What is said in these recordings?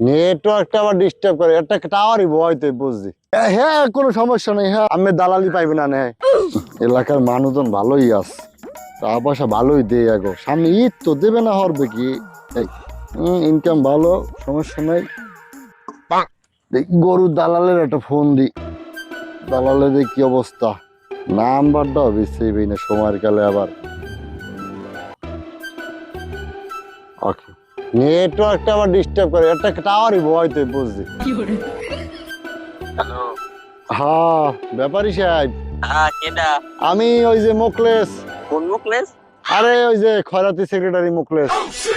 নেটওয়ার্কটা আবার ডিস্টার্ব করে, একটা টাওয়ারই হয়তো বুঝছি। হ্যাঁ কোনো সমস্যা নেই, হ্যাঁ আমি দালালি পাইবে না নে। এলাকার মানুষজন ভালোই আছে, টাকা পয়সা ভালোই দেয় আগো, সামনে ঈদ তো দেবে না হরবে কি, ইনকাম ভালো, সমস্যা নাই। দেখি গরুর দালালের একটা ফোন দি, দালালের কি অবস্থা, নাম্বারটাও বেশি না সময়ের কালে আবার। ওকে, নেটওয়ার্কটা আবার ডিস্টার্ব করে, একটা টাওয়ারই হয়তো বুঝছি। হ্যালো। হ্যাঁ ব্যাপারী সাহেব, হ্যাঁ কেডা? আমি ওই যে মোকলেস। কোন মুখলেস? আরে ওই যে খয়রাতি সেক্রেটারি মুখলেস।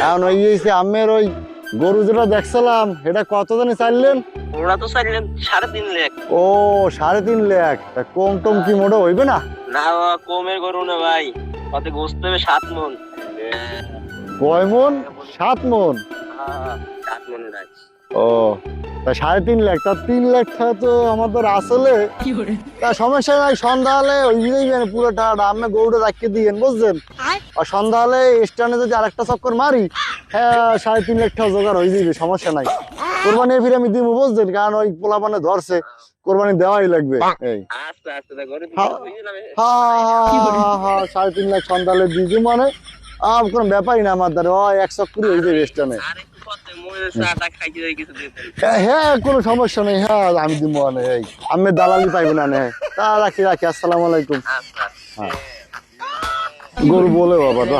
এখন ওই যে আমের ওই গরু যেটা দেখছিলাম এটা কত জানি চাইলেন? ওরা তো চাইলেন 3.5 লাখ। ও 3.5 লাখ, তা কম টম কি মোটে হইবে না? না বাবা, কমের গরু না ভাই, কত গোস্ত হবে 7 মন। কয় মন? 7 মন? হ্যাঁ 7 মন রাখ। ও তা 3.5 লাখ, তা 3 লাখ টাকা তো আমাদের আসলে। তা সমস্যা নাই, সন্ধ্যা হলে ওই দিকেই পুরো টাকাটা আমি গরুটা রাখিয়ে দিয়েন বুঝছেন। আর সন্ধ্যা হলে স্ট্যান্ডে যদি আরেকটা চক্কর মারি, হ্যাঁ 3.5 লাখ টাকা জোগাড় হয়ে যাবে, সমস্যা নাই। কোরবানি ফিরে আমি দিব বুঝছেন, কারণ ওই পোলাপানে ধরছে, কোরবানি দেওয়াই লাগবে। এই আস্তে আস্তে তা গরু হ্যাঁ বুঝি না। হ্যাঁ হ্যাঁ 3.5 লাখ সন্ধ্যা হলে দিয়ে দিব মানে কোনো ব্যাপারই না আমার দ্বারা, ওই এক চক্করই হয়ে যাবে স্ট্যান্ডে। আর একটু কত মনে চাটা খাইতে যাই কিছু দিতেন। হ্যাঁ কোনো সমস্যা নেই, হ্যাঁ আমি দিব মানে। এই আমি দালালি পাইবে না নে, তা রাখি রাখি, আসসালামু আলাইকুম। আচ্ছা। হ্যাঁ গরু বলে বাবা।